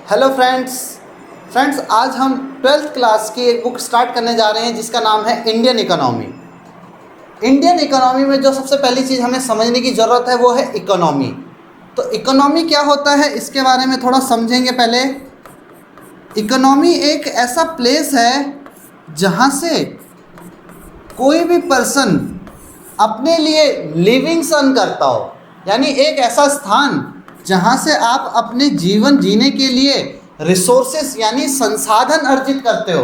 Hello friends आज हम twelfth class की एक बुक स्टार्ट करने जा रहे हैं जिसका नाम है इंडियन इकोनॉमी। इंडियन इकोनॉमी में जो सबसे पहली चीज़ हमें समझने की ज़रूरत है वो है इकोनॉमी। तो इकोनॉमी क्या होता है इसके बारे में थोड़ा समझेंगे। पहले इकोनॉमी एक ऐसा प्लेस है जहाँ से कोई भी पर्सन अपने लिए लिविंग्स अर्न करता हो, यानी एक ऐसा स्थान जहाँ से आप अपने जीवन जीने के लिए रिसोर्सेस यानी संसाधन अर्जित करते हो।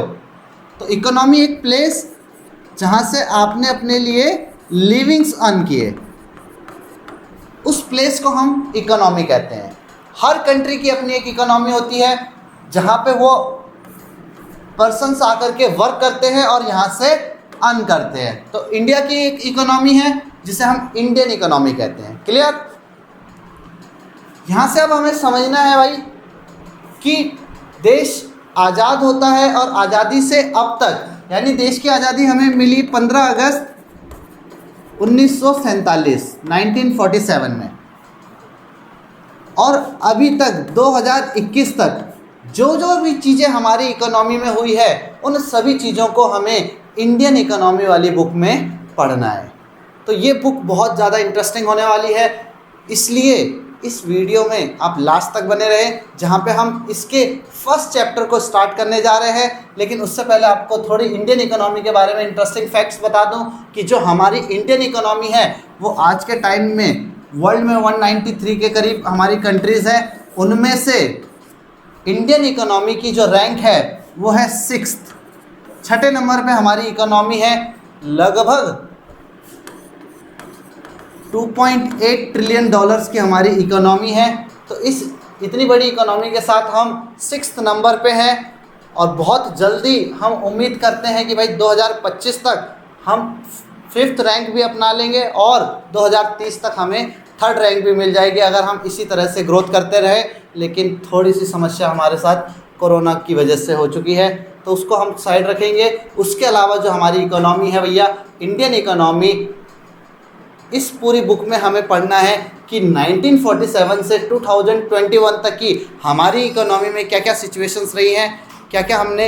तो इकोनॉमी एक प्लेस जहाँ से आपने अपने लिए लिविंग्स अर्न किए, उस प्लेस को हम इकोनॉमी कहते हैं। हर कंट्री की अपनी एक इकोनॉमी होती है जहाँ पे वो पर्सन्स आकर के वर्क करते हैं और यहाँ से अर्न करते हैं। तो इंडिया की एक इकोनॉमी है जिसे हम इंडियन इकोनॉमी कहते हैं। क्लियर? यहाँ से अब हमें समझना है भाई कि देश आज़ाद होता है और आज़ादी से अब तक, यानी देश की आज़ादी हमें मिली 15 अगस्त 1947 1947 में, और अभी तक 2021 तक जो भी चीज़ें हमारी इकोनॉमी में हुई है उन सभी चीज़ों को हमें इंडियन इकोनॉमी वाली बुक में पढ़ना है। तो ये बुक बहुत ज़्यादा इंटरेस्टिंग होने वाली है, इसलिए इस वीडियो में आप लास्ट तक बने रहें जहाँ पे हम इसके फर्स्ट चैप्टर को स्टार्ट करने जा रहे हैं। लेकिन उससे पहले आपको थोड़ी इंडियन इकोनॉमी के बारे में इंटरेस्टिंग फैक्ट्स बता दूं कि जो हमारी इंडियन इकोनॉमी है वो आज के टाइम में वर्ल्ड में 193 के करीब हमारी कंट्रीज़ हैं, उनमें से इंडियन इकोनॉमी की जो रैंक है वो है 6th, 6ठे नंबर पे हमारी इकोनॉमी है। लगभग 2.8 ट्रिलियन डॉलर्स की हमारी इकोनॉमी है। तो इस इतनी बड़ी इकोनॉमी के साथ हम 6th नंबर पे हैं और बहुत जल्दी हम उम्मीद करते हैं कि भाई 2025 तक हम 5th रैंक भी अपना लेंगे और 2030 तक हमें 3rd रैंक भी मिल जाएगी अगर हम इसी तरह से ग्रोथ करते रहे। लेकिन थोड़ी सी समस्या हमारे साथ कोरोना की वजह से हो चुकी है, तो उसको हम साइड रखेंगे। उसके अलावा जो हमारी इकोनॉमी है भैया, इंडियन इकोनॉमी, इस पूरी बुक में हमें पढ़ना है कि 1947 से 2021 तक की हमारी इकोनॉमी में क्या क्या सिचुएशंस रही हैं, क्या क्या हमने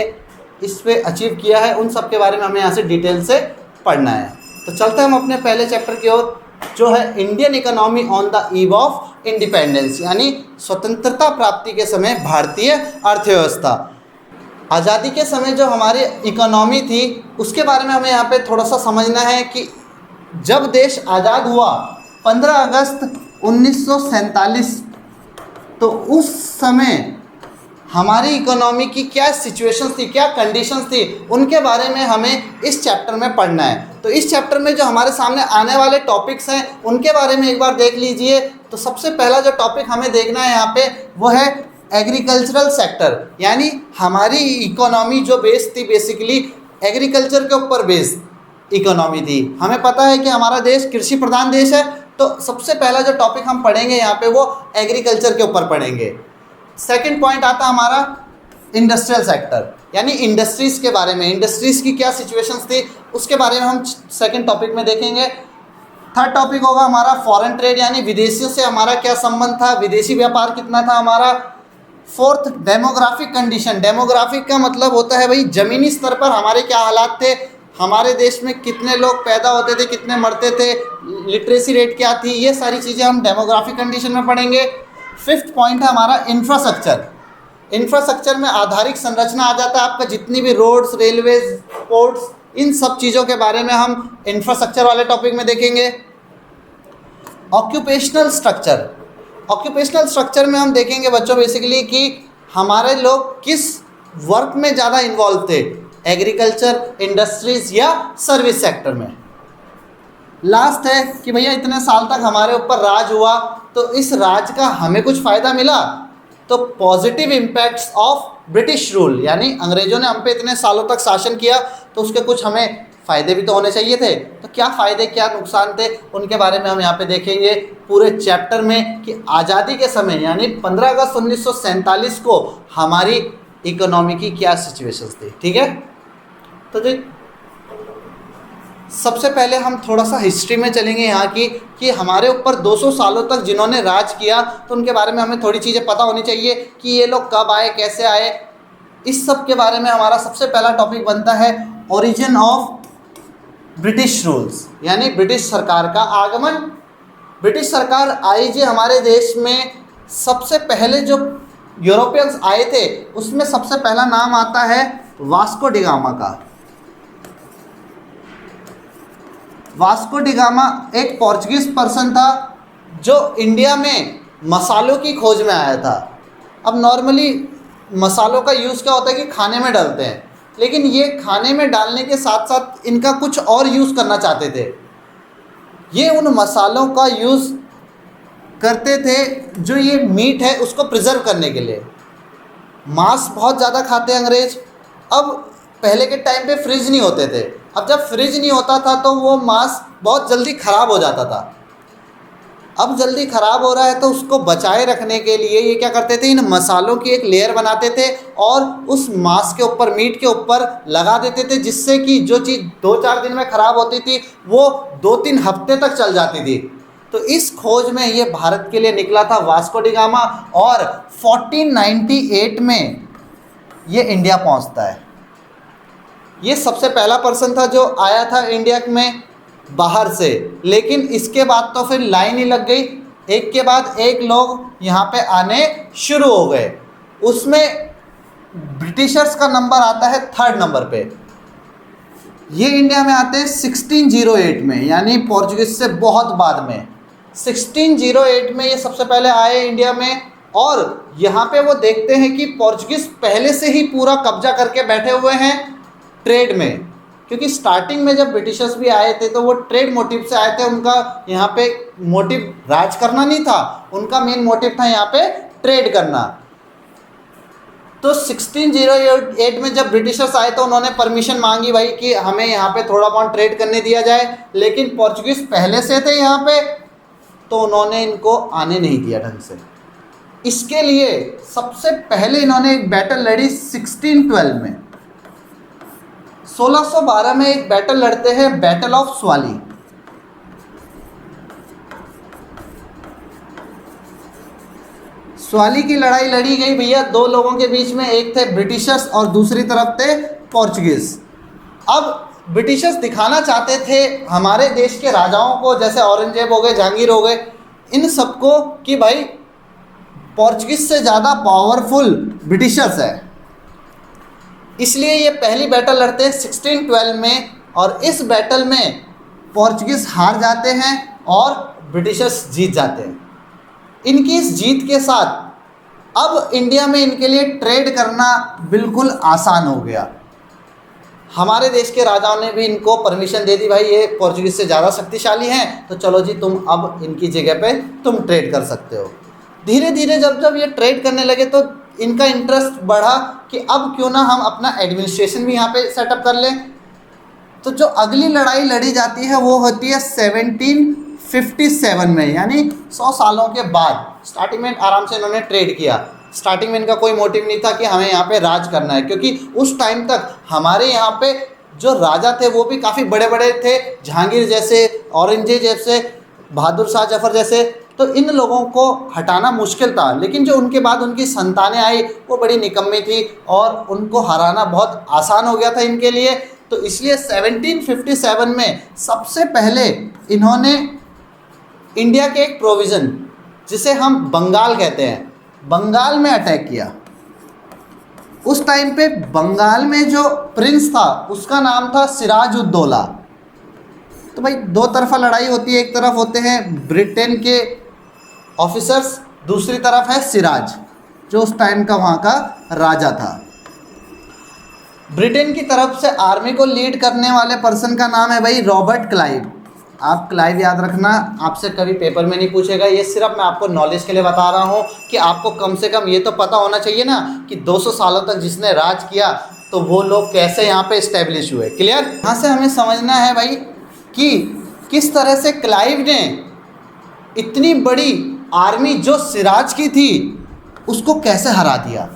इस पे अचीव किया है, उन सब के बारे में हमें यहाँ से डिटेल से पढ़ना है। तो चलते हैं हम अपने पहले चैप्टर की ओर, जो है Indian economy on the eve of independence, यानी स्वतंत्रता प्राप्ति के समय भारतीय अर्थव्यवस्था। आज़ादी के समय जो हमारी इकोनॉमी थी उसके बारे में हमें यहाँ पे थोड़ा सा समझना है कि जब देश आज़ाद हुआ 15 अगस्त 1947, तो उस समय हमारी इकोनॉमी की क्या सिचुएशंस थी, क्या कंडीशंस थी, उनके बारे में हमें इस चैप्टर में पढ़ना है। तो इस चैप्टर में जो हमारे सामने आने वाले टॉपिक्स हैं उनके बारे में एक बार देख लीजिए। तो सबसे पहला जो टॉपिक हमें देखना है यहाँ पे वो है एग्रीकल्चरल सेक्टर, यानी हमारी इकोनॉमी जो बेस थी बेसिकली एग्रीकल्चर के ऊपर बेस्ड इकोनॉमी थी। हमें पता है कि हमारा देश कृषि प्रधान देश है, तो सबसे पहला जो टॉपिक हम पढ़ेंगे यहाँ पे वो एग्रीकल्चर के ऊपर पढ़ेंगे। सेकंड पॉइंट आता हमारा इंडस्ट्रियल सेक्टर, यानी इंडस्ट्रीज़ के बारे में, इंडस्ट्रीज़ की क्या सिचुएशंस थी उसके बारे में हम सेकंड टॉपिक में देखेंगे। थर्ड टॉपिक होगा हमारा फॉरेन ट्रेड, यानी विदेशियों से हमारा क्या संबंध था, विदेशी व्यापार कितना था हमारा। Fourth, demographic condition. डेमोग्राफिक का मतलब होता है भाई ज़मीनी स्तर पर हमारे क्या हालात थे, हमारे देश में कितने लोग पैदा होते थे, कितने मरते थे, लिटरेसी रेट क्या थी, ये सारी चीज़ें हम डेमोग्राफिक कंडीशन में पढ़ेंगे। फिफ्थ पॉइंट है हमारा इंफ्रास्ट्रक्चर। इंफ्रास्ट्रक्चर में आधारिक संरचना आ जाता है आपका, जितनी भी रोड्स, रेलवेज, पोर्ट्स, इन सब चीज़ों के बारे में हम इंफ्रास्ट्रक्चर वाले टॉपिक में देखेंगे। Occupational structure. ऑक्यूपेशनल स्ट्रक्चर में हम देखेंगे बच्चों बेसिकली कि हमारे लोग किस वर्क में ज़्यादा इन्वॉल्व थे, एग्रीकल्चर, इंडस्ट्रीज़ या सर्विस सेक्टर में। लास्ट है कि भैया इतने साल तक हमारे ऊपर राज हुआ, तो इस राज का हमें कुछ फ़ायदा मिला। तो positive impacts of British rule, यानी अंग्रेज़ों ने हम पे इतने सालों तक शासन किया तो उसके कुछ हमें फ़ायदे भी तो होने चाहिए थे। तो क्या फ़ायदे क्या नुकसान थे उनके बारे में हम यहाँ पे देखेंगे पूरे चैप्टर में कि आज़ादी के समय यानी 15 अगस्त 1947 को हमारी इकोनॉमी की क्या सिचुएशंस थी। ठीक है, तो जी सबसे पहले हम थोड़ा सा हिस्ट्री में चलेंगे यहाँ की, कि हमारे ऊपर 200 सालों तक जिन्होंने राज किया तो उनके बारे में हमें थोड़ी चीज़ें पता होनी चाहिए कि ये लोग कब आए, कैसे आए। इस सब के बारे में हमारा सबसे पहला टॉपिक बनता है ओरिजिन ऑफ ब्रिटिश रूल्स, यानी ब्रिटिश सरकार का आगमन। ब्रिटिश सरकार आई जो हमारे देश में, सबसे पहले जो यूरोपियंस आए थे उसमें सबसे पहला नाम आता है वास्को डी गामा का। वास्को डी गामा एक पोर्चुगीज पर्सन था जो इंडिया में मसालों की खोज में आया था। अब नॉर्मली मसालों का यूज़ क्या होता है कि खाने में डालते हैं, लेकिन ये खाने में डालने के साथ साथ इनका कुछ और यूज़ करना चाहते थे। ये उन मसालों का यूज़ करते थे जो ये मीट है उसको प्रिजर्व करने के लिए। मांस बहुत ज़्यादा खाते हैं अंग्रेज। अब पहले के टाइम पे फ्रिज नहीं होते थे, अब जब फ्रिज नहीं होता था तो वो मांस बहुत जल्दी ख़राब हो जाता था। अब जल्दी ख़राब हो रहा है तो उसको बचाए रखने के लिए ये क्या करते थे, इन मसालों की एक लेयर बनाते थे और उस मांस के ऊपर, मीट के ऊपर लगा देते थे, जिससे कि जो चीज़ 2-4 दिन में ख़राब होती थी वो 2-3 हफ्ते तक चल जाती थी। तो इस खोज में ये भारत के लिए निकला था वास्को डी गामा, और 1498 में ये इंडिया पहुंचता है। ये सबसे पहला पर्सन था जो आया था इंडिया में बाहर से। लेकिन इसके बाद तो फिर लाइन ही लग गई, एक के बाद एक लोग यहाँ पे आने शुरू हो गए। उसमें ब्रिटिशर्स का नंबर आता है 3rd नंबर पे। ये इंडिया में आते हैं 1608 में, यानी पोर्चुगीज से बहुत बाद में। 1608 में ये सबसे पहले आए इंडिया में, और यहाँ पे वो देखते हैं कि पोर्चुगीज पहले से ही पूरा कब्जा करके बैठे हुए हैं ट्रेड में। क्योंकि स्टार्टिंग में जब ब्रिटिशर्स भी आए थे तो वो ट्रेड मोटिव से आए थे। उनका यहाँ पे मोटिव राज करना नहीं था, उनका मेन मोटिव था यहाँ पे ट्रेड करना। तो 1608 में जब ब्रिटिशर्स आए तो उन्होंने परमिशन मांगी भाई कि हमें यहाँ पे थोड़ा बहुत ट्रेड करने दिया जाए, लेकिन पोर्चुगीज पहले से थे यहाँ पे तो उन्होंने इनको आने नहीं दिया ढंग से। इसके लिए सबसे पहले इन्होंने एक बैटल लड़ी 1612 में। 1612 में एक बैटल लड़ते हैं, बैटल ऑफ स्वाली। स्वाली की लड़ाई लड़ी गई भैया 2 लोगों के बीच में, एक थे ब्रिटिशर्स और दूसरी तरफ थे पोर्चुगीज। अब ब्रिटिशर्स दिखाना चाहते थे हमारे देश के राजाओं को, जैसे औरंगजेब हो गए, जहांगीर हो गए, इन सबको, कि भाई पोर्चुगीज से ज़्यादा पावरफुल ब्रिटिशर्स है। इसलिए ये पहली बैटल लड़ते हैं 1612 में, और इस बैटल में पोर्चुगीज हार जाते हैं और ब्रिटिशर्स जीत जाते हैं। इनकी इस जीत के साथ अब इंडिया में इनके लिए ट्रेड करना बिल्कुल आसान हो गया। हमारे देश के राजाओं ने भी इनको परमिशन दे दी, भाई ये पोर्चुगीज से ज़्यादा शक्तिशाली हैं, तो चलो जी तुम अब इनकी जगह पे तुम ट्रेड कर सकते हो। धीरे धीरे जब ये ट्रेड करने लगे तो इनका इंटरेस्ट बढ़ा कि अब क्यों ना हम अपना एडमिनिस्ट्रेशन भी यहाँ पे सेटअप कर लें। तो जो अगली लड़ाई लड़ी जाती है वो होती है 1757 में, यानी 100 सालों के बाद। स्टार्टिंग में आराम से इन्होंने ट्रेड किया। स्टार्टिंग में इनका कोई मोटिव नहीं था कि हमें यहाँ पे राज करना है, क्योंकि उस टाइम तक हमारे यहाँ पे जो राजा थे वो भी काफ़ी बड़े बड़े थे, जहांगीर जैसे, औरंगजेब जैसे, बहादुर शाह जफर जैसे। तो इन लोगों को हटाना मुश्किल था, लेकिन जो उनके बाद उनकी संतानें आई वो बड़ी निकम्मी थी और उनको हराना बहुत आसान हो गया था इनके लिए। तो इसलिए 1757 में सबसे पहले इन्होंने इंडिया के एक प्रोविज़न, जिसे हम बंगाल कहते हैं, बंगाल में अटैक किया। उस टाइम पे बंगाल में जो प्रिंस था उसका नाम था सिराजुद्दौला। तो भाई 2 तरफा लड़ाई होती है, एक तरफ होते हैं ब्रिटेन के ऑफिसर्स, दूसरी तरफ है सिराज जो उस टाइम का वहाँ का राजा था। ब्रिटेन की तरफ से आर्मी को लीड करने वाले पर्सन का नाम है भाई रॉबर्ट क्लाइव। आप क्लाइव याद रखना, आपसे कभी पेपर में नहीं पूछेगा, ये सिर्फ मैं आपको नॉलेज के लिए बता रहा हूँ कि आपको कम से कम ये तो पता होना चाहिए ना कि 200 सालों तक जिसने राज किया तो वो लोग कैसे यहाँ पे इस्टेब्लिश हुए। क्लियर? यहाँ से हमें समझना है भाई कि किस तरह से क्लाइव ने इतनी बड़ी आर्मी जो सिराज की थी उसको कैसे हरा दिया।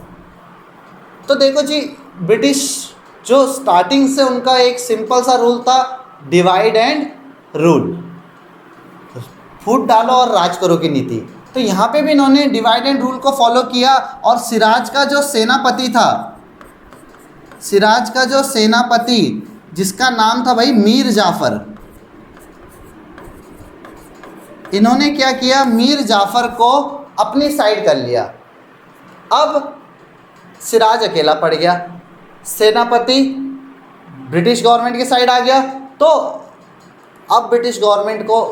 तो देखो जी, ब्रिटिश जो स्टार्टिंग से उनका एक सिंपल सा रूल था डिवाइड एंड रूल, फूट डालो और राज करो की नीति। तो यहाँ पे भी इन्होंने डिवाइड एंड रूल को फॉलो किया। और सिराज का जो सेनापति था, सिराज का जो सेनापति जिसका नाम था भाई मीर जाफ़र, इन्होंने क्या किया, मीर जाफ़र को अपनी साइड कर लिया। अब सिराज अकेला पड़ गया, सेनापति ब्रिटिश गवर्नमेंट की साइड आ गया। तो अब ब्रिटिश गवर्नमेंट को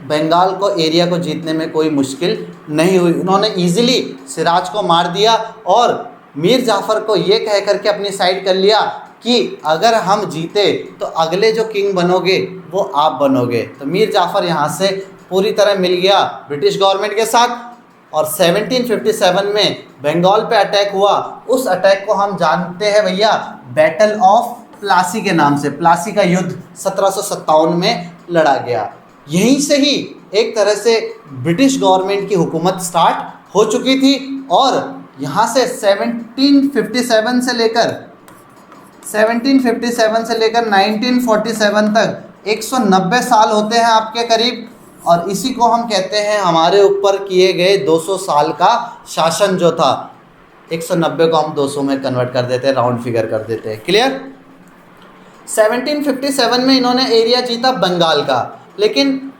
बंगाल को एरिया को जीतने में कोई मुश्किल नहीं हुई। उन्होंने इजीली सिराज को मार दिया और मीर जाफ़र को ये कह करके अपनी साइड कर लिया कि अगर हम जीते तो अगले जो किंग बनोगे वो आप बनोगे। तो मीर जाफ़र यहाँ से पूरी तरह मिल गया ब्रिटिश गवर्नमेंट के साथ। और 1757 में बंगाल पे अटैक हुआ। उस अटैक को हम जानते हैं भैया बैटल ऑफ प्लासी के नाम से। प्लासी का युद्ध 1757 में लड़ा गया। यहीं से ही एक तरह से ब्रिटिश गवर्नमेंट की हुकूमत स्टार्ट हो चुकी थी। और यहाँ से 1757 से लेकर 1947 तक 190 साल होते हैं आपके करीब। और इसी को हम कहते हैं हमारे ऊपर किए गए 200 साल का शासन जो था। 190 को हम 200 में कन्वर्ट कर देते हैं, राउंड फिगर कर देते हैं। क्लियर। 1757 में इन्होंने एरिया जीता बंगाल का, लेकिन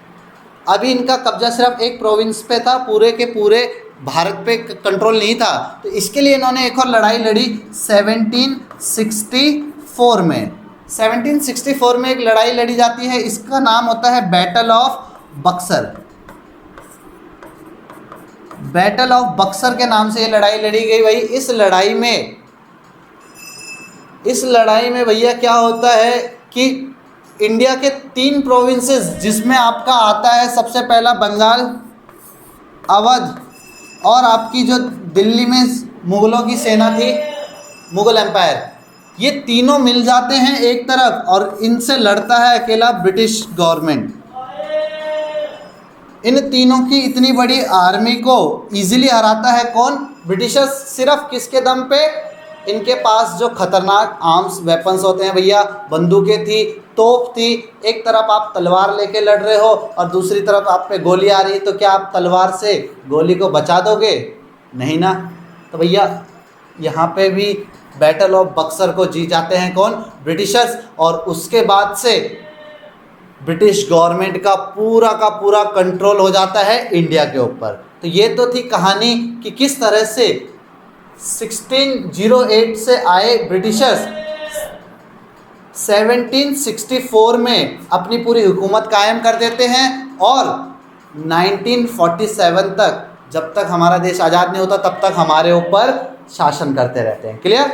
अभी इनका कब्जा सिर्फ एक प्रोविंस पे था, पूरे के पूरे भारत पे कंट्रोल नहीं था। तो इसके लिए इन्होंने एक और लड़ाई लड़ी 1764 में। 1764 में एक लड़ाई लड़ी जाती है, इसका नाम होता है battle of Buxar. Battle of Buxar के नाम से ये लड़ाई लड़ी गई भाई। इस लड़ाई में भैया क्या होता है कि इंडिया के 3 प्रोविंसेस जिसमें आपका आता है सबसे पहला बंगाल, अवध और आपकी जो दिल्ली में मुग़लों की सेना थी, मुग़ल एम्पायर, ये तीनों मिल जाते हैं एक तरफ और इनसे लड़ता है अकेला ब्रिटिश गवर्नमेंट। इन तीनों की इतनी बड़ी आर्मी को इजीली हराता है कौन? ब्रिटिशर्स। सिर्फ किसके दम पे? इनके पास जो खतरनाक आर्म्स वेपन्स होते हैं भैया, बंदूकें थी, तोप थी। एक तरफ आप तलवार लेके लड़ रहे हो और दूसरी तरफ आप पे गोली आ रही, तो क्या आप तलवार से गोली को बचा दोगे? नहीं ना। तो भैया यहाँ पे भी बैटल ऑफ बक्सर को जीत जाते हैं कौन? ब्रिटिशर्स। और उसके बाद से ब्रिटिश गवर्नमेंट का पूरा कंट्रोल हो जाता है इंडिया के ऊपर। तो ये तो थी कहानी कि किस तरह से 1608 से आए ब्रिटिशर्स 1764 में अपनी पूरी हुकूमत कायम कर देते हैं और 1947 तक, जब तक हमारा देश आज़ाद नहीं होता तब तक हमारे ऊपर शासन करते रहते हैं। क्लियर।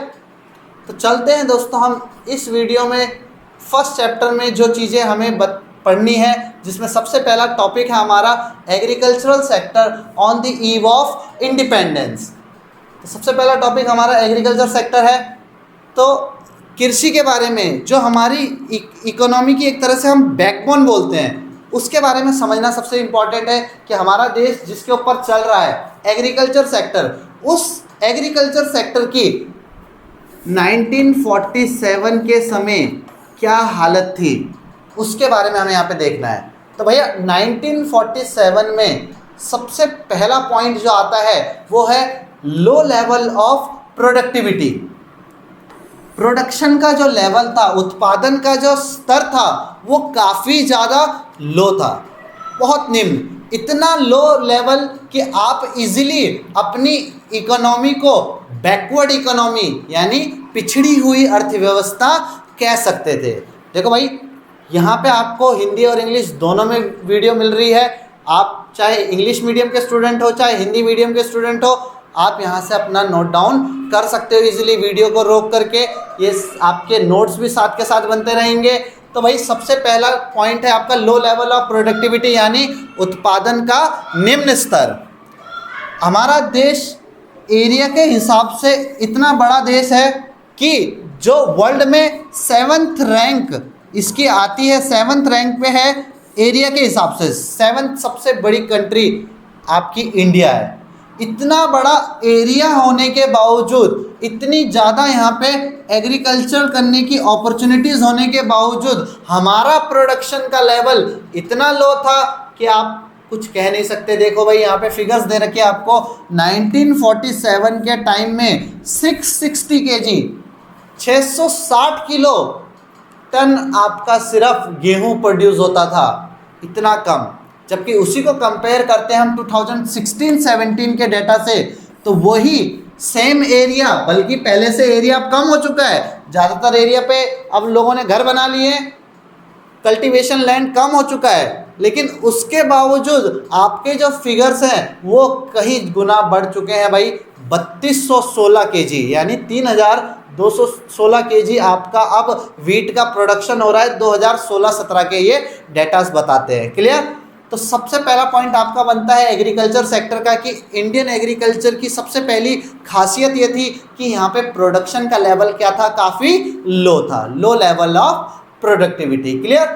तो चलते हैं दोस्तों हम इस वीडियो में फर्स्ट चैप्टर में जो चीज़ें हमें पढ़नी है, जिसमें सबसे पहला टॉपिक है हमारा agricultural sector on the eve of independence. तो सबसे पहला टॉपिक हमारा एग्रीकल्चर सेक्टर है। तो कृषि के बारे में, जो हमारी इकोनॉमी की एक तरह से हम बैकबोन बोलते हैं, उसके बारे में समझना सबसे इम्पॉर्टेंट है कि हमारा देश जिसके ऊपर चल रहा है एग्रीकल्चर सेक्टर, उस एग्रीकल्चर सेक्टर की 1947 के समय क्या हालत थी, उसके बारे में हमें यहाँ पे देखना है। तो भैया 1947 में सबसे पहला पॉइंट जो आता है वो है low level of productivity. Production का जो लेवल था, उत्पादन का जो स्तर था, वो काफ़ी ज़्यादा लो था, बहुत निम्न। इतना लो लेवल कि आप इजीली अपनी इकोनॉमी को बैकवर्ड इकोनॉमी यानी पिछड़ी हुई अर्थव्यवस्था कह सकते थे। देखो भाई, यहाँ पे आपको हिंदी और इंग्लिश दोनों में वीडियो मिल रही है। आप चाहे इंग्लिश मीडियम के स्टूडेंट हो चाहे हिंदी मीडियम के स्टूडेंट हो, आप यहाँ से अपना नोट डाउन कर सकते हो इजीली वीडियो को रोक करके। ये आपके नोट्स भी साथ के साथ बनते रहेंगे। तो भाई सबसे पहला पॉइंट है आपका लो लेवल ऑफ प्रोडक्टिविटी यानी उत्पादन का निम्न स्तर। हमारा देश एरिया के हिसाब से इतना बड़ा देश है कि जो वर्ल्ड में 7th रैंक इसकी आती है, 7th रैंक पे है एरिया के हिसाब से। 7th सबसे बड़ी कंट्री आपकी इंडिया है। इतना बड़ा एरिया होने के बावजूद, इतनी ज़्यादा यहाँ पे एग्रीकल्चर करने की अपॉर्चुनिटीज़ होने के बावजूद हमारा प्रोडक्शन का लेवल इतना लो था कि आप कुछ कह नहीं सकते। देखो भाई यहाँ पे फिगर्स दे रखे आपको, 1947 के टाइम में 660 केजी 660 किलो टन आपका सिर्फ गेहूं प्रोड्यूस होता था, इतना कम। जबकि उसी को कंपेयर करते हैं हम 2016-17 के डेटा से, तो वही सेम एरिया, बल्कि पहले से एरिया अब कम हो चुका है, ज़्यादातर एरिया पे अब लोगों ने घर बना लिए, कल्टीवेशन लैंड कम हो चुका है, लेकिन उसके बावजूद आपके जो फिगर्स हैं वो कहीं गुना बढ़ चुके हैं भाई। 3216 केजी यानी 3216 केजी आपका अब वीट का प्रोडक्शन हो रहा है 2016-17 के ये डेटास बताते हैं। क्लियर? तो सबसे पहला पॉइंट आपका बनता है एग्रीकल्चर सेक्टर का कि इंडियन एग्रीकल्चर की सबसे पहली खासियत ये थी कि यहाँ पे प्रोडक्शन का लेवल क्या था, काफ़ी लो था, low level of productivity. Clear?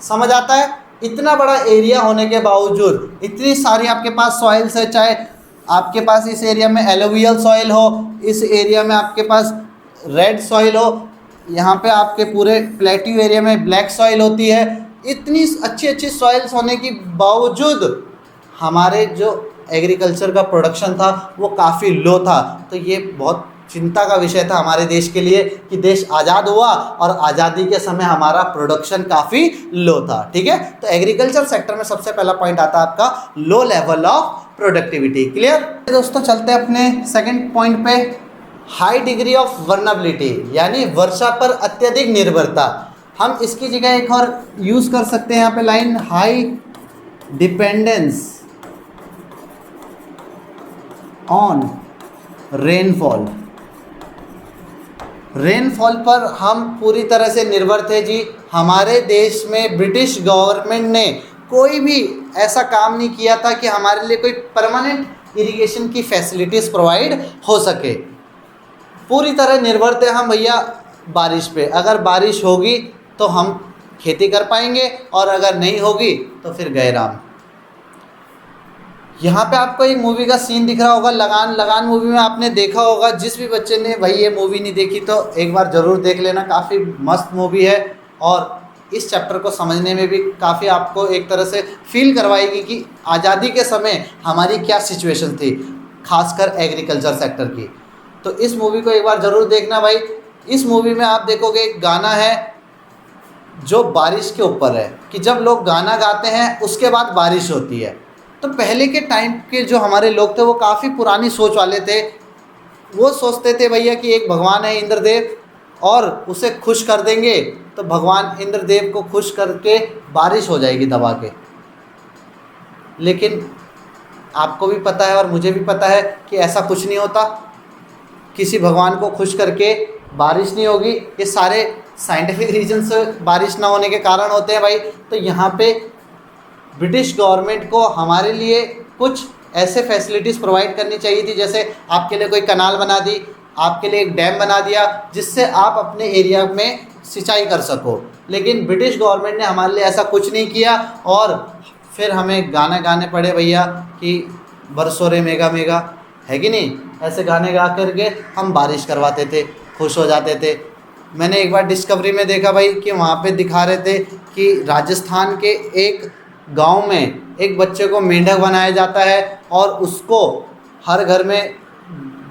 समझ आता है? इतना बड़ा एरिया होने के बावजूद, इतनी सारी आपके पास सॉइल्स है, चाहे आपके पास इस एरिया में एलोवियल सॉइल हो, इस एरिया में आपके पास रेड सॉइल हो, यहाँ पे आपके पूरे प्लेट्यू एरिया में ब्लैक सॉइल होती है, इतनी अच्छी अच्छी सॉइल्स होने के बावजूद हमारे जो एग्रीकल्चर का प्रोडक्शन था वो काफ़ी लो था। तो ये बहुत चिंता का विषय था हमारे देश के लिए कि देश आज़ाद हुआ और आज़ादी के समय हमारा प्रोडक्शन काफ़ी लो था। ठीक है? तो एग्रीकल्चर सेक्टर में सबसे पहला पॉइंट आता है आपका low level of productivity. Clear? दोस्तों चलते हैं अपने सेकंड पॉइंट पे, हाई डिग्री ऑफ वल्नरेबिलिटी यानी वर्षा पर अत्यधिक निर्भरता। हम इसकी जगह एक और यूज़ कर सकते हैं यहाँ पे line, high dependence on rainfall. Rainfall पर हम पूरी तरह से निर्भर थे जी। हमारे देश में ब्रिटिश गवर्नमेंट ने कोई भी ऐसा काम नहीं किया था कि हमारे लिए कोई परमानेंट इरिगेशन की फैसिलिटीज़ प्रोवाइड हो सके। पूरी तरह निर्भर थे हम भैया बारिश पे। अगर बारिश होगी तो हम खेती कर पाएंगे और अगर नहीं होगी तो फिर गए राम। यहाँ पे आपको एक मूवी का सीन दिख रहा होगा, लगान। लगान मूवी में आपने देखा होगा, जिस भी बच्चे ने भाई ये मूवी नहीं देखी तो एक बार ज़रूर देख लेना, काफ़ी मस्त मूवी है और इस चैप्टर को समझने में भी काफ़ी आपको एक तरह से फील करवाएगी कि आज़ादी के समय हमारी क्या सिचुएशन थी, खासकर एग्रीकल्चर सेक्टर की। तो इस मूवी को एक बार ज़रूर देखना भाई। इस मूवी में आप देखोगे एक गाना है जो बारिश के ऊपर है कि जब लोग गाना गाते हैं उसके बाद बारिश होती है। तो पहले के टाइम के जो हमारे लोग थे वो काफ़ी पुरानी सोच वाले थे। वो सोचते थे भैया कि एक भगवान है इंद्रदेव और उसे खुश कर देंगे तो भगवान इंद्रदेव को खुश करके बारिश हो जाएगी दबा के। लेकिन आपको भी पता है और मुझे भी पता है कि ऐसा कुछ नहीं होता। किसी भगवान को खुश करके बारिश नहीं होगी। ये सारे साइंटिफिक रीजन से बारिश ना होने के कारण होते हैं भाई। तो यहाँ पे ब्रिटिश गवर्नमेंट को हमारे लिए कुछ ऐसे फैसिलिटीज़ प्रोवाइड करनी चाहिए थी, जैसे आपके लिए कोई कनाल बना दी, आपके लिए एक डैम बना दिया जिससे आप अपने एरिया में सिंचाई कर सको। लेकिन ब्रिटिश गवर्नमेंट ने हमारे लिए ऐसा कुछ नहीं किया और फिर हमें गाने गाने पड़े भैया कि बरसों रे मेगा मेगा, है कि नहीं? ऐसे गाने गा करके हम बारिश करवाते थे, खुश हो जाते थे। मैंने एक बार डिस्कवरी में देखा भाई कि वहाँ पे दिखा रहे थे कि राजस्थान के एक गांव में एक बच्चे को मेंढक बनाया जाता है और उसको हर घर में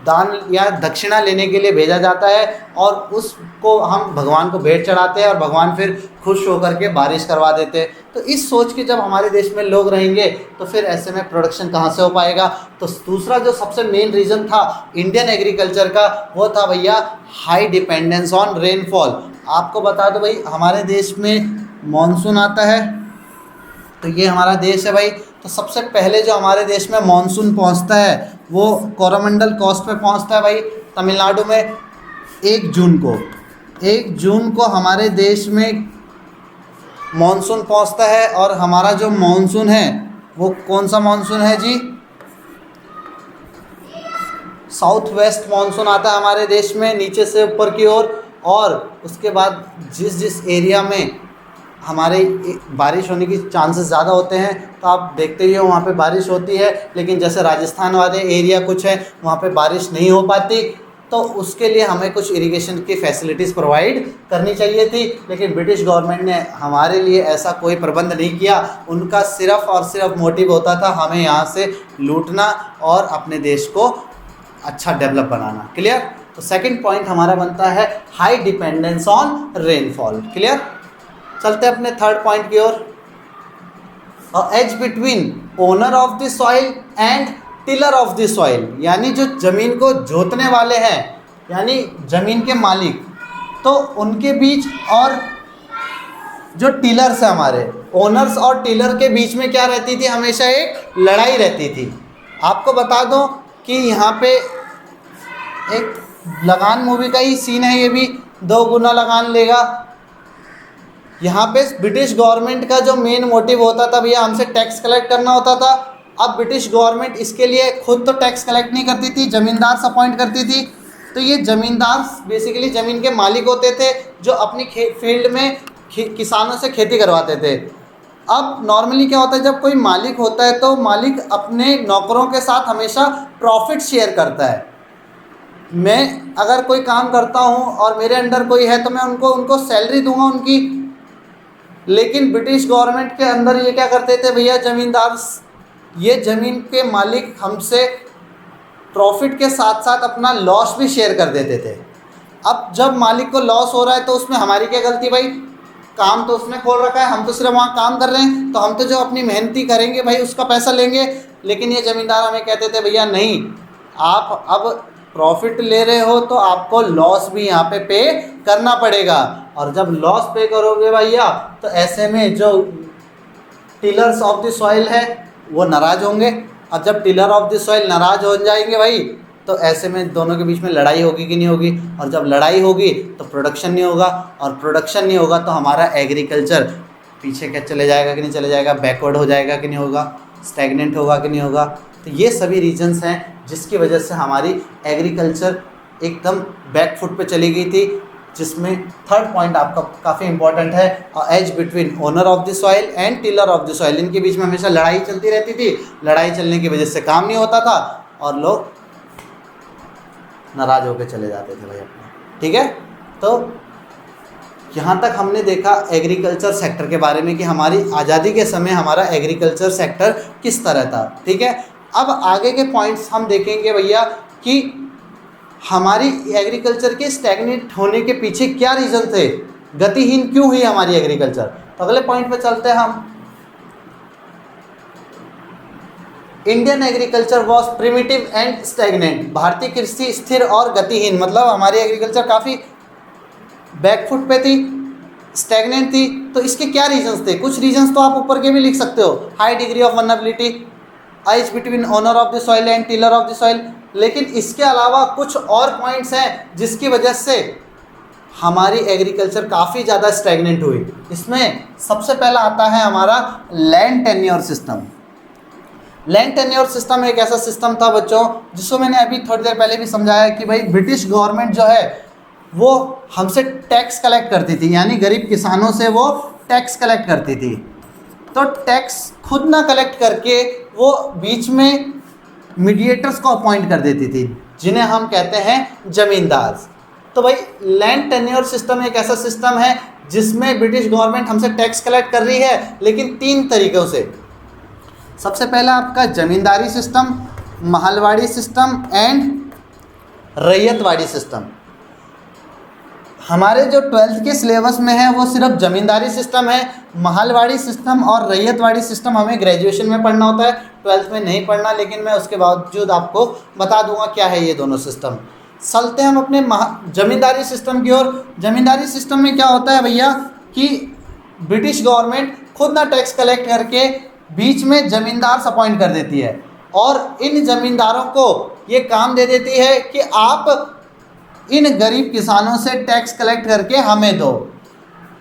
दान या दक्षिणा लेने के लिए भेजा जाता है और उसको हम भगवान को भेंट चढ़ाते हैं और भगवान फिर खुश होकर के बारिश करवा देते हैं। तो इस सोच के जब हमारे देश में लोग रहेंगे तो फिर ऐसे में प्रोडक्शन कहाँ से हो पाएगा? तो दूसरा जो सबसे मेन रीज़न था इंडियन एग्रीकल्चर का वो था भैया हाई डिपेंडेंस ऑन रेनफॉल। आपको बता दो भाई हमारे देश में मानसून आता है, तो ये हमारा देश है भाई। तो सबसे पहले जो हमारे देश में मानसून पहुंचता है वो कोरोमंडल कोस्ट पे पहुंचता है भाई तमिलनाडु में 1 जून को। 1 जून को हमारे देश में मानसून पहुंचता है और हमारा जो मानसून है वो कौन सा मानसून है जी? साउथ वेस्ट मानसून आता है हमारे देश में नीचे से ऊपर की ओर। और उसके बाद जिस जिस एरिया में हमारे बारिश होने की चांसेस ज़्यादा होते हैं, तो आप देखते ही हो वहाँ पे बारिश होती है, लेकिन जैसे राजस्थान वाले एरिया कुछ है वहाँ पे बारिश नहीं हो पाती, तो उसके लिए हमें कुछ इरिगेशन की फैसिलिटीज़ प्रोवाइड करनी चाहिए थी, लेकिन ब्रिटिश गवर्नमेंट ने हमारे लिए ऐसा कोई प्रबंध नहीं किया। उनका सिर्फ़ और सिर्फ मोटिव होता था हमें यहाँ से लूटना और अपने देश को अच्छा डेवलप बनाना। क्लियर? तो सेकंड पॉइंट हमारा बनता है high dependence on rainfall. Clear? चलते हैं अपने थर्ड पॉइंट की ओर। Edge between owner of the soil and tiller of the soil, यानी जो ज़मीन को जोतने वाले हैं, यानी ज़मीन के मालिक, तो उनके बीच और जो टिलर्स हैं हमारे ओनर्स और टिलर के बीच में क्या रहती थी, हमेशा एक लड़ाई रहती थी। आपको बता दूं कि यहाँ पे एक लगान मूवी का ही सीन है, ये भी 2 गुना लगान लेगा। यहाँ पे ब्रिटिश गवर्नमेंट का जो मेन मोटिव होता था भैया हमसे टैक्स कलेक्ट करना होता था। अब ब्रिटिश गवर्नमेंट इसके लिए खुद तो टैक्स कलेक्ट नहीं करती थी, ज़मींदार अपॉइंट करती थी। तो ये ज़मींदार बेसिकली ज़मीन के मालिक होते थे जो अपनी फील्ड में किसानों से खेती करवाते थे। अब नॉर्मली क्या होता है, जब कोई मालिक होता है तो मालिक अपने नौकरों के साथ हमेशा प्रॉफिट शेयर करता है। मैं अगर कोई काम करता हूँ और मेरे अंडर कोई है तो मैं उनको सैलरी दूंगा उनकी, लेकिन ब्रिटिश गवर्नमेंट के अंदर ये क्या करते थे भैया, ज़मींदार ये ज़मीन के मालिक हमसे प्रॉफिट के साथ साथ अपना लॉस भी शेयर कर देते थे। अब जब मालिक को लॉस हो रहा है तो उसमें हमारी क्या गलती भाई, काम तो उसने खोल रखा है, हम तो सिर्फ वहाँ काम कर रहे हैं, तो हम तो जो अपनी मेहनती करेंगे भाई उसका पैसा लेंगे। लेकिन ये ज़मींदार हमें कहते थे भैया नहीं, आप अब प्रॉफिट ले रहे हो तो आपको लॉस भी यहाँ पे करना पड़ेगा, और जब लॉस पे करोगे भैया तो ऐसे में जो टिलर्स ऑफ द सॉइल है वो नाराज़ होंगे। अब जब टिलर ऑफ द सॉइल नाराज़ हो जाएंगे भाई, तो ऐसे में दोनों के बीच में लड़ाई होगी कि नहीं होगी, और जब लड़ाई होगी तो प्रोडक्शन नहीं होगा, और प्रोडक्शन नहीं होगा तो हमारा एग्रीकल्चर पीछे क्या चले जाएगा कि नहीं चले जाएगा, बैकवर्ड हो जाएगा कि नहीं होगा, स्टैग्नेंट होगा कि नहीं होगा। तो ये सभी रीजंस हैं जिसकी वजह से हमारी एग्रीकल्चर एकदम बैकफुट पे चली गई थी, जिसमें थर्ड पॉइंट आपका काफ़ी इंपॉर्टेंट है, as between owner of the soil and tiller of the soil. इनके बीच में हमेशा लड़ाई चलती रहती थी, लड़ाई चलने की वजह से काम नहीं होता था और लोग नाराज़ होकर चले जाते थे भाई अपने। ठीक है, तो यहाँ तक हमने देखा एग्रीकल्चर सेक्टर के बारे में कि हमारी आज़ादी के समय हमारा एग्रीकल्चर सेक्टर किस तरह था। ठीक है, अब आगे के पॉइंट्स हम देखेंगे भैया कि हमारी एग्रीकल्चर के स्टैग्नेट होने के पीछे क्या रीज़न थे, गतिहीन क्यों हुई हमारी एग्रीकल्चर। तो अगले पॉइंट पे चलते हैं हम। Indian agriculture was primitive and stagnant. भारतीय कृषि स्थिर और गतिहीन, मतलब हमारी एग्रीकल्चर काफ़ी बैकफुट पे थी, स्टैग्नेंट थी। तो इसके क्या रीजंस थे, कुछ रीजंस तो आप ऊपर के भी लिख सकते हो, high degree of vulnerability, as between owner of the soil and tiller of the soil. लेकिन इसके अलावा कुछ और पॉइंट्स हैं जिसकी वजह से हमारी एग्रीकल्चर काफ़ी ज़्यादा स्टैग्नेंट हुई। इसमें सबसे पहला आता है हमारा land tenure system. Land tenure system एक ऐसा सिस्टम था बच्चों जिसको मैंने अभी थोड़ी देर पहले भी समझाया कि भाई ब्रिटिश गवर्नमेंट जो है वो हमसे टैक्स कलेक्ट करती थी, यानी गरीब किसानों से वो टैक्स कलेक्ट करती थी। तो टैक्स खुद ना कलेक्ट करके वो बीच में मीडिएटर्स को अपॉइंट कर देती थी, जिन्हें हम कहते हैं ज़मींदार। तो भाई लैंड टेन्योर सिस्टम एक ऐसा सिस्टम है जिसमें ब्रिटिश गवर्नमेंट हमसे टैक्स कलेक्ट कर रही है, लेकिन 3 तरीक़ों से। सबसे पहला आपका zamindari system, Mahalwari system and Ryotwari system. हमारे जो 12th के सिलेबस में है वो सिर्फ ज़मींदारी सिस्टम है। महलवाड़ी सिस्टम और रैयतवाड़ी सिस्टम हमें ग्रेजुएशन में पढ़ना होता है, 12th में नहीं पढ़ना, लेकिन मैं उसके बावजूद आपको बता दूंगा क्या है ये दोनों सिस्टम। चलते हैं हम अपने ज़मींदारी सिस्टम की ओर। ज़मींदारी सिस्टम में क्या होता है भैया कि ब्रिटिश गवर्नमेंट खुद ना टैक्स कलेक्ट करके बीच में ज़मींदार अपॉइंट कर देती है, और इन ज़मींदारों को ये काम दे देती है कि आप इन गरीब किसानों से टैक्स कलेक्ट करके हमें दो।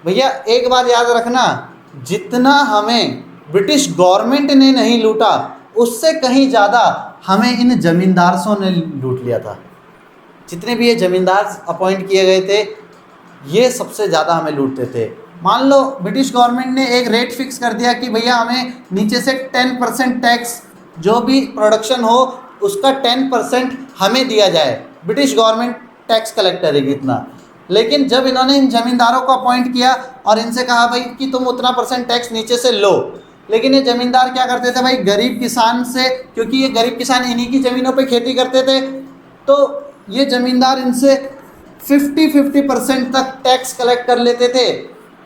भैया एक बात याद रखना, जितना हमें ब्रिटिश गवर्नमेंट ने नहीं लूटा उससे कहीं ज़्यादा हमें इन ज़मींदारों ने लूट लिया था। जितने भी ये ज़मींदार अपॉइंट किए गए थे ये सबसे ज़्यादा हमें लूटते थे। मान लो ब्रिटिश गवर्नमेंट ने एक रेट फिक्स कर दिया कि भैया हमें नीचे से 10% टैक्स, जो भी प्रोडक्शन हो उसका 10% हमें दिया जाए, ब्रिटिश गवर्नमेंट टैक्स कलेक्ट करेगी इतना। लेकिन जब इन्होंने इन ज़मींदारों को अपॉइंट किया और इनसे कहा भाई कि तुम उतना % टैक्स नीचे से लो, लेकिन ये ज़मींदार क्या करते थे भाई, गरीब किसान से, क्योंकि ये गरीब किसान इन्हीं की ज़मीनों पे खेती करते थे, तो ये ज़मींदार इनसे 50% तक टैक्स कलेक्ट कर लेते थे,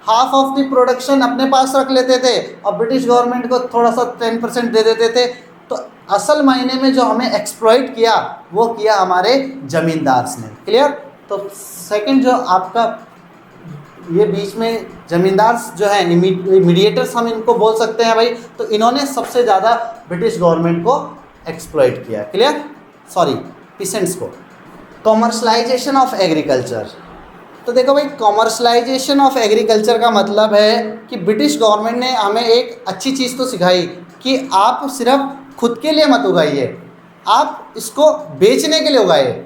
हाफ ऑफ द प्रोडक्शन अपने पास रख लेते थे और ब्रिटिश गवर्नमेंट को थोड़ा सा 10% दे देते थे। तो असल मायने में जो हमें एक्सप्लॉइट किया वो किया हमारे ज़मींदार ने। क्लियर? तो सेकंड जो आपका ये बीच में ज़मींदार जो है, मीडिएटर्स हम इनको बोल सकते हैं भाई, तो इन्होंने सबसे ज़्यादा ब्रिटिश गवर्नमेंट को एक्सप्लॉइट किया। क्लियर? सॉरी, पीसेंट्स को। Commercialisation of agriculture. तो देखो भाई, कॉमर्शलाइजेशन ऑफ एग्रीकल्चर का मतलब है कि ब्रिटिश गवर्नमेंट ने हमें एक अच्छी चीज़ तो सिखाई कि आप सिर्फ खुद के लिए मत उगाइए, आप इसको बेचने के लिए उगाइए।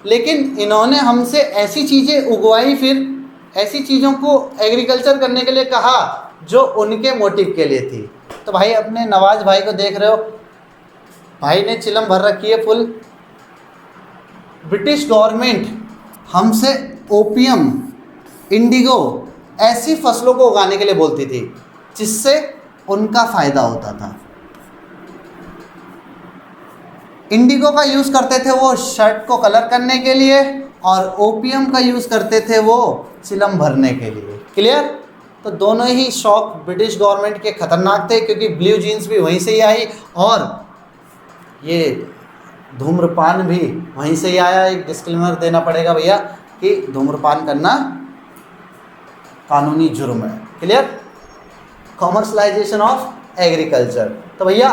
लेकिन इन्होंने हमसे ऐसी चीज़ें उगवाई, फिर ऐसी चीज़ों को एग्रीकल्चर करने के लिए कहा जो उनके मोटिव के लिए थी। तो भाई अपने नवाज भाई को देख रहे हो, भाई ने चिलम भर रखी है फुल। ब्रिटिश गवर्नमेंट हमसे ओपियम, इंडिगो ऐसी फसलों को उगाने के लिए बोलती थी जिससे उनका फ़ायदा होता था। इंडिगो का यूज़ करते थे वो शर्ट को कलर करने के लिए, और ओपियम का यूज़ करते थे वो चिलम भरने के लिए। क्लियर? तो दोनों ही शौक ब्रिटिश गवर्नमेंट के ख़तरनाक थे, क्योंकि ब्लू जीन्स भी वहीं से ही आई और ये धूम्रपान भी वहीं से ही आया। एक डिस्क्लेमर देना पड़ेगा भैया कि धूम्रपान करना कानूनी जुर्म है। क्लियर? Commercialisation of agriculture. तो भैया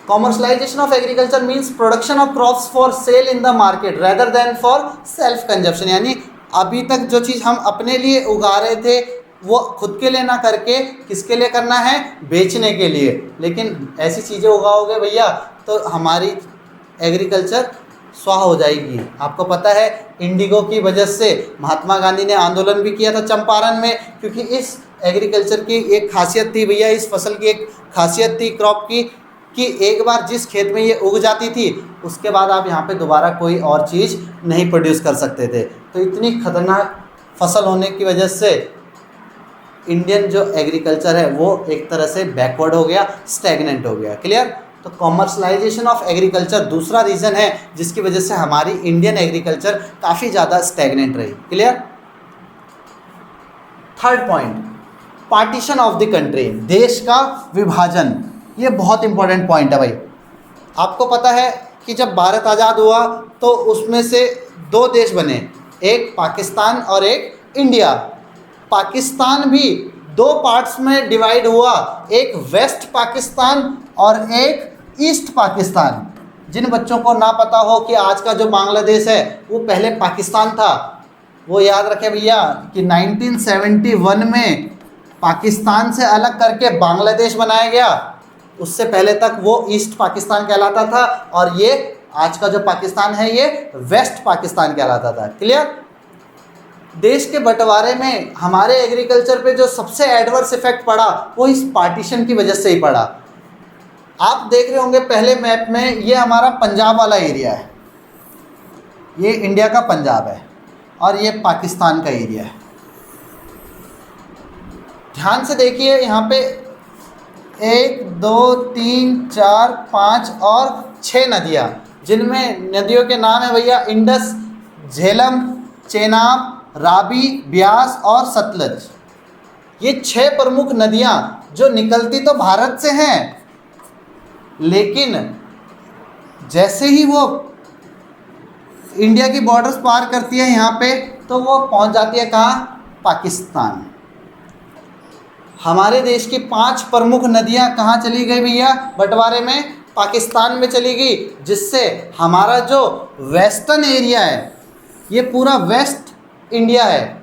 commercialisation of agriculture means production of crops for sale in the market rather than for self consumption. यानी अभी तक जो चीज़ हम अपने लिए उगा रहे थे वो खुद के लिए ना करके किसके लिए करना है, बेचने के लिए। लेकिन ऐसी चीज़ें उगाओगे भैया तो हमारी एग्रीकल्चर स्वाह हो जाएगी। आपको पता है इंडिगो की वजह से महात्मा गांधी ने आंदोलन भी किया था चंपारण में, क्योंकि इस एग्रीकल्चर की एक खासियत थी भैया, इस फसल की एक खासियत थी क्रॉप की, कि एक बार जिस खेत में ये उग जाती थी उसके बाद आप यहाँ पे दोबारा कोई और चीज़ नहीं प्रोड्यूस कर सकते थे। तो इतनी खतरनाक फसल होने की वजह से इंडियन जो एग्रीकल्चर है वो एक तरह से बैकवर्ड हो गया, स्टैग्नेंट हो गया। क्लियर? तो कॉमर्शलाइजेशन ऑफ एग्रीकल्चर दूसरा रीज़न है जिसकी वजह से हमारी इंडियन एग्रीकल्चर काफ़ी ज़्यादा स्टैग्नेंट रही। Clear? Third point, partition of the country, देश का विभाजन। ये बहुत इंपॉर्टेंट पॉइंट है भाई। आपको पता है कि जब भारत आज़ाद हुआ तो उसमें से दो देश बने, एक पाकिस्तान और एक इंडिया। पाकिस्तान भी दो पार्ट्स में डिवाइड हुआ, एक वेस्ट पाकिस्तान और एक ईस्ट पाकिस्तान। जिन बच्चों को ना पता हो कि आज का जो बांग्लादेश है वो पहले पाकिस्तान था, वो याद रखें भैया कि 1971 में पाकिस्तान से अलग करके बांग्लादेश बनाया गया। उससे पहले तक वो ईस्ट पाकिस्तान कहलाता था और ये आज का जो पाकिस्तान है ये वेस्ट पाकिस्तान कहलाता था। क्लियर? देश के बंटवारे में हमारे एग्रीकल्चर पे जो सबसे एडवर्स इफेक्ट पड़ा वो इस पार्टीशन की वजह से ही पड़ा। आप देख रहे होंगे पहले मैप में, ये हमारा पंजाब वाला एरिया है, ये इंडिया का पंजाब है और ये पाकिस्तान का एरिया है। ध्यान से देखिए, यहाँ पे 1 2 3 4 5 और 6 नदियाँ, जिनमें नदियों के नाम है भैया इंडस, झेलम, चेनाब, रावी, ब्यास और सतलज। ये 6 प्रमुख नदियाँ जो निकलती तो भारत से हैं, लेकिन जैसे ही वो इंडिया की बॉर्डर्स पार करती है यहाँ पे, तो वो पहुँच जाती है कहाँ? पाकिस्तान। हमारे देश की 5 प्रमुख नदियाँ कहाँ चली गई भैया बंटवारे में? पाकिस्तान में चली गई, जिससे हमारा जो वेस्टर्न एरिया है, ये पूरा वेस्ट इंडिया है,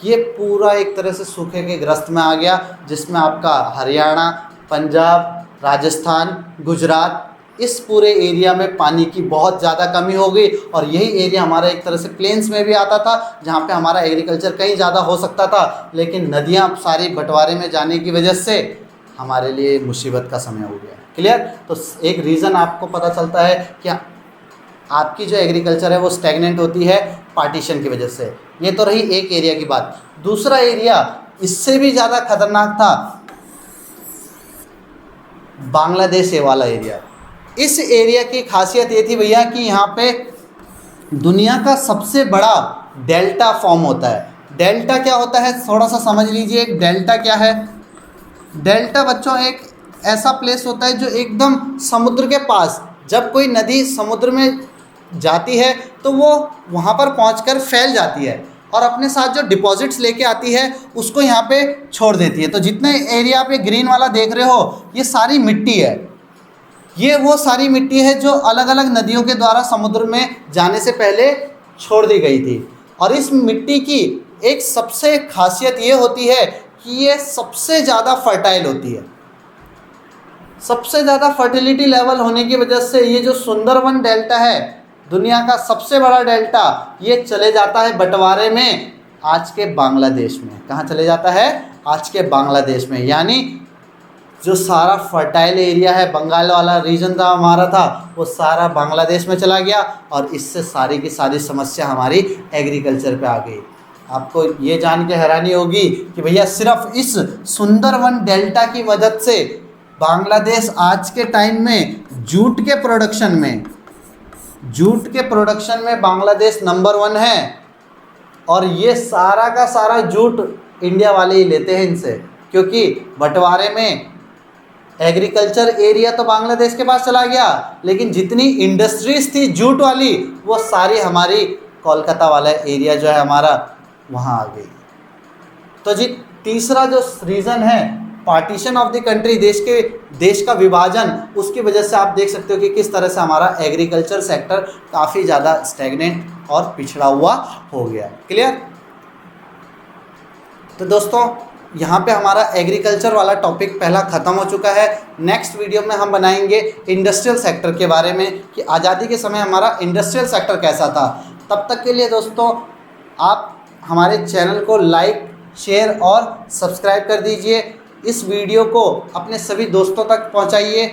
ये पूरा एक तरह से सूखे के ग्रस्त में आ गया, जिसमें आपका हरियाणा, पंजाब, राजस्थान, गुजरात इस पूरे एरिया में पानी की बहुत ज़्यादा कमी हो गई और यही एरिया हमारा एक तरह से प्लेन्स में भी आता था, जहाँ पे हमारा एग्रीकल्चर कहीं ज़्यादा हो सकता था, लेकिन नदियाँ सारी बंटवारे में जाने की वजह से हमारे लिए मुसीबत का समय हो गया। क्लियर? तो एक रीज़न आपको पता चलता है कि आपकी जो एग्रीकल्चर है वो स्टैग्नेंट होती है पार्टीशन की वजह से। ये तो रही एक एरिया की बात। दूसरा एरिया इससे भी ज़्यादा खतरनाक था, बांग्लादेश ये वाला एरिया। इस एरिया की खासियत ये थी भैया कि यहाँ पे दुनिया का सबसे बड़ा डेल्टा फॉर्म होता है। डेल्टा क्या होता है थोड़ा सा समझ लीजिए। एक डेल्टा क्या है? डेल्टा बच्चों एक ऐसा प्लेस होता है जो एकदम समुद्र के पास, जब कोई नदी समुद्र में जाती है तो वो वहाँ पर पहुँचकर फैल जाती है और अपने साथ जो डिपॉजिट्स लेके आती है उसको यहाँ पे छोड़ देती है। तो जितने एरिया पे ग्रीन वाला देख रहे हो ये सारी मिट्टी है। ये वो सारी मिट्टी है जो अलग अलग नदियों के द्वारा समुद्र में जाने से पहले छोड़ दी गई थी। और इस मिट्टी की एक सबसे खासियत ये होती है कि ये सबसे ज़्यादा फर्टाइल होती है। सबसे ज़्यादा फर्टिलिटी लेवल होने की वजह से ये जो सुंदरवन डेल्टा है, दुनिया का सबसे बड़ा डेल्टा, ये चले जाता है बंटवारे में आज के बांग्लादेश में। कहाँ चले जाता है? आज के बांग्लादेश में। यानी जो सारा फर्टाइल एरिया है, बंगाल वाला रीजन था हमारा था, वो सारा बांग्लादेश में चला गया और इससे सारी की सारी समस्या हमारी एग्रीकल्चर पे आ गई। आपको ये जान के हैरानी होगी कि भैया सिर्फ इस सुंदरवन डेल्टा की मदद से बांग्लादेश आज के टाइम में जूट के प्रोडक्शन में बांग्लादेश नंबर 1 है। और ये सारा का सारा जूट इंडिया वाले ही लेते हैं इनसे, क्योंकि बंटवारे में एग्रीकल्चर एरिया तो बांग्लादेश के पास चला गया, लेकिन जितनी इंडस्ट्रीज थी जूट वाली वो सारी हमारी कोलकाता वाला एरिया जो है हमारा वहाँ आ गई। तो जी तीसरा जो रीज़न है पार्टीशन ऑफ द कंट्री, देश का विभाजन, उसकी वजह से आप देख सकते हो कि किस तरह से हमारा एग्रीकल्चर सेक्टर काफ़ी ज़्यादा स्टैग्नेंट और पिछड़ा हुआ हो गया। क्लियर? तो दोस्तों यहाँ पे हमारा एग्रीकल्चर वाला टॉपिक पहला ख़त्म हो चुका है। नेक्स्ट वीडियो में हम बनाएंगे इंडस्ट्रियल सेक्टर के बारे में कि आज़ादी के समय हमारा इंडस्ट्रियल सेक्टर कैसा था। तब तक के लिए दोस्तों आप हमारे चैनल को लाइक, शेयर और सब्सक्राइब कर दीजिए। इस वीडियो को अपने सभी दोस्तों तक पहुँचाइए।